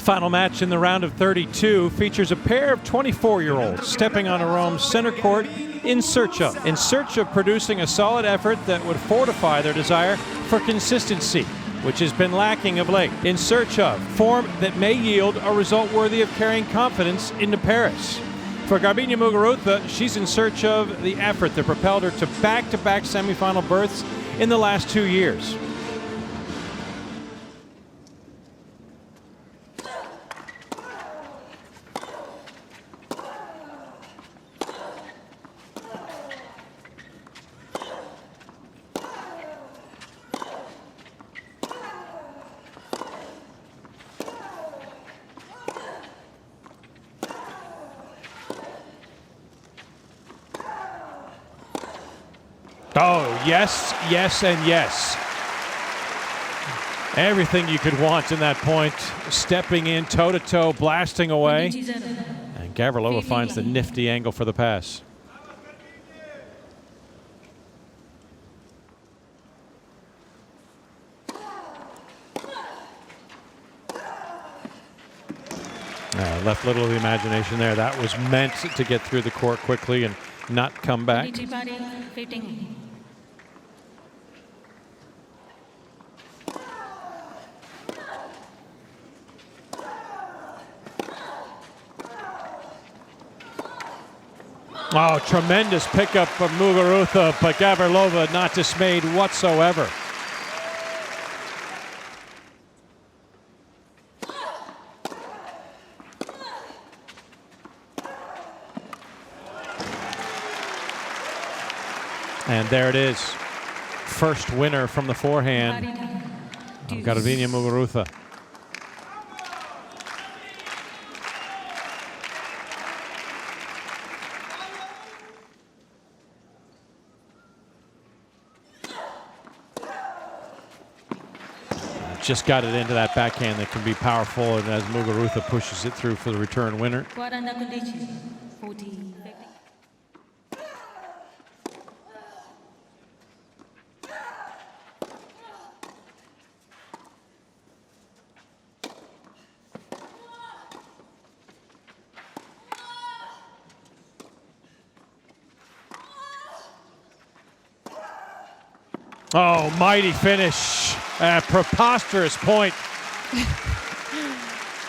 Final match in the round of 32 features a pair of 24-year-olds stepping onto Rome's center court in search of producing a solid effort that would fortify their desire for consistency, which has been lacking of late, in search of form that may yield a result worthy of carrying confidence into Paris. For Garbiñe Muguruza, she's in search of the effort that propelled her to back-to-back semifinal berths in the last 2 years. Oh, yes, yes, and yes. Everything you could want in that point. Stepping in toe-to-toe, blasting away. And Gavrilova finds the nifty angle for the pass. Left little of the imagination there. That was meant to get through the court quickly and not come back. Oh, tremendous pickup from Muguruza, but Gavrilova not dismayed whatsoever. And there it is. First winner from the forehand of Garbiñe Muguruza. Just got it into that backhand that can be powerful, and as Muguruza pushes it through for the return winner. Oh, mighty finish. A preposterous point.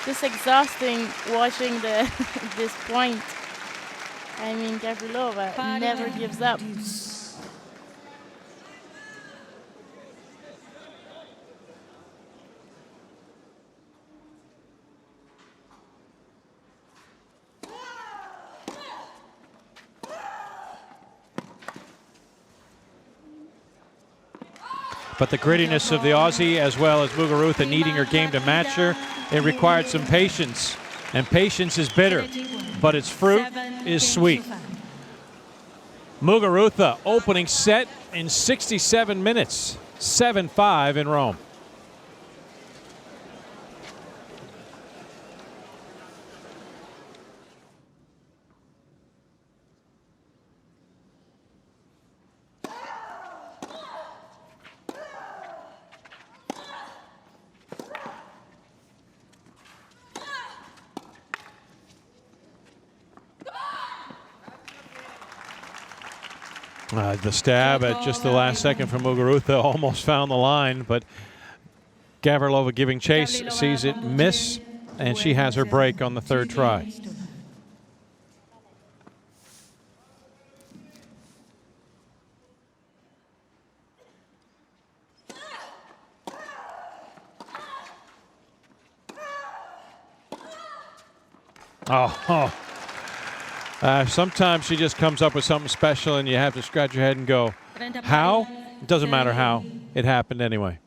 Just exhausting watching this point. I mean, Gavrilova never gives up. But the grittiness of the Aussie, as well as Muguruza needing her game to match her, it required some patience. And patience is bitter, but its fruit is sweet. Muguruza opening set in 67 minutes, 7-5 in Rome. The stab at just the last second from Muguruza almost found the line, but Gavrilova giving chase, sees it miss, and she has her break on the third try. Sometimes she just comes up with something special and you have to scratch your head and go, how? It doesn't matter how. It happened anyway.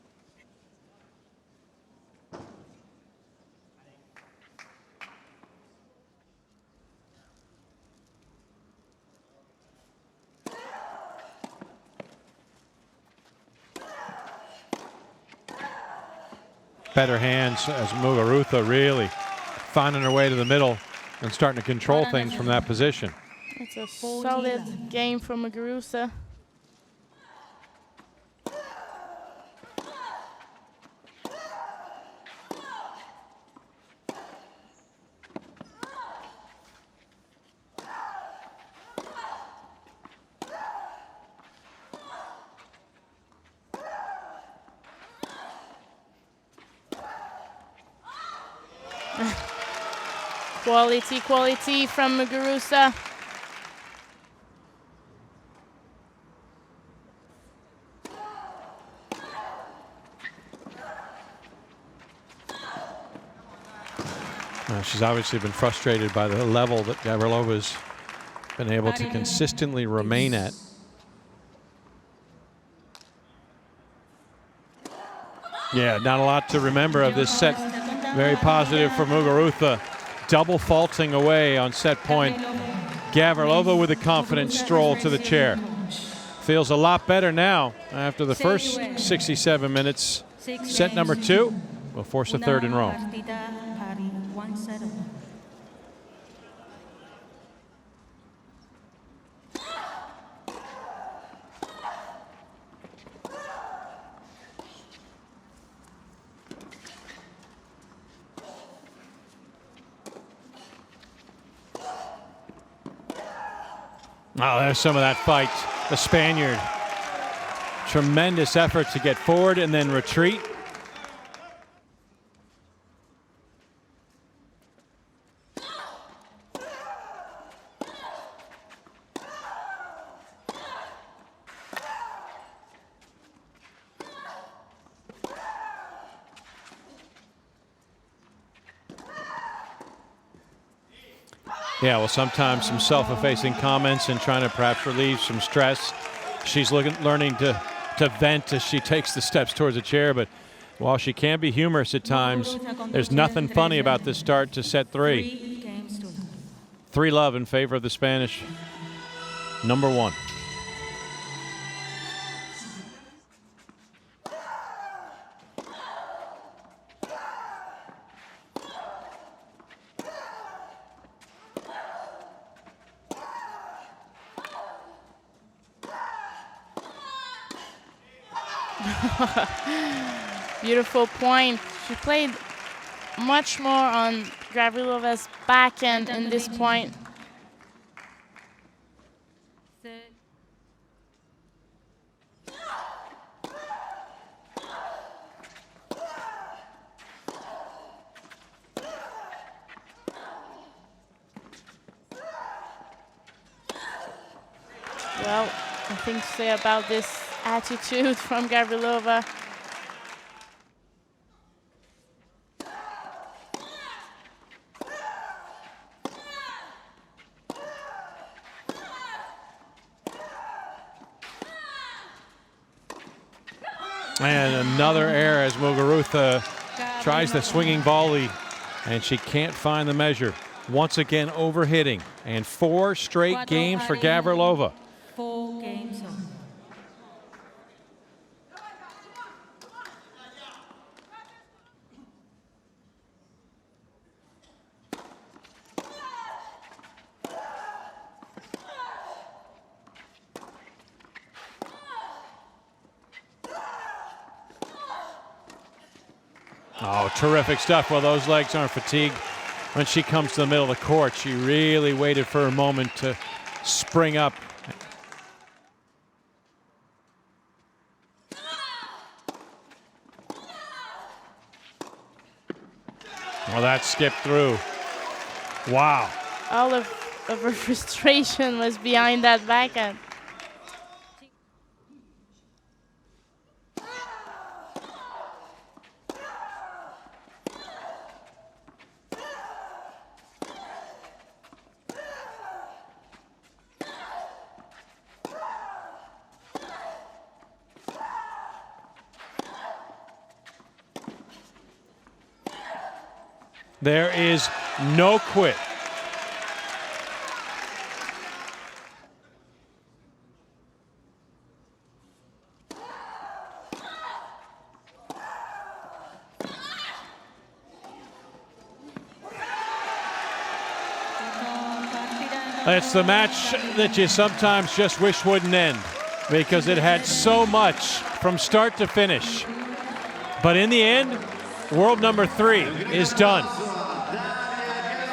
Better hands as Muguruza really finding her way to the middle and starting to control things from that position. It's a solid game from Muguruza. Quality from Muguruza. She's obviously been frustrated by the level that Gavrilova's been able to consistently remain at. Yeah, not a lot to remember of this set. Very positive for Muguruza. Double faulting away on set point. Gavrilova with a confident stroll to the chair. Feels a lot better now after the first 67 minutes. Set number 2 will force a third in Rome. Oh, there's some of that fight. The Spaniard. Tremendous effort to get forward and then retreat. Yeah, well, sometimes some self-effacing comments and trying to perhaps relieve some stress. She's learning to vent as she takes the steps towards the chair, but while she can be humorous at times, there's nothing funny about this start to set 3. 3-love in favor of the Spanish. Number 1. Beautiful point. She played much more on Gavrilova's backhand in this point. Well, nothing to say about this attitude from Gavrilova. And another error as Muguruza tries the swinging volley, and she can't find the measure. Once again overhitting, and 4 straight games for Gavrilova. 4 games on. Oh, terrific stuff. Well, those legs aren't fatigued. When she comes to the middle of the court, she really waited for a moment to spring up. Well, that skipped through. Wow. All of her frustration was behind that backhand. There is no quit. It's the match that you sometimes just wish wouldn't end because it had so much from start to finish. But in the end, world number 3 is done.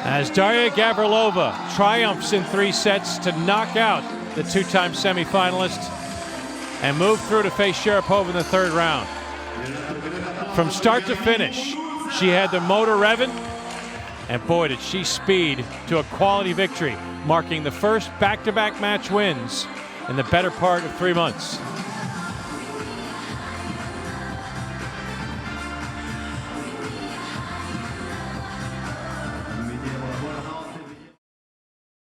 As Daria Gavrilova triumphs in 3 sets to knock out the 2-time semifinalist and move through to face Sharapova in the 3rd round. From start to finish, she had the motor revving, And boy, did she speed to a quality victory, marking the first back-to-back match wins in the better part of 3 months.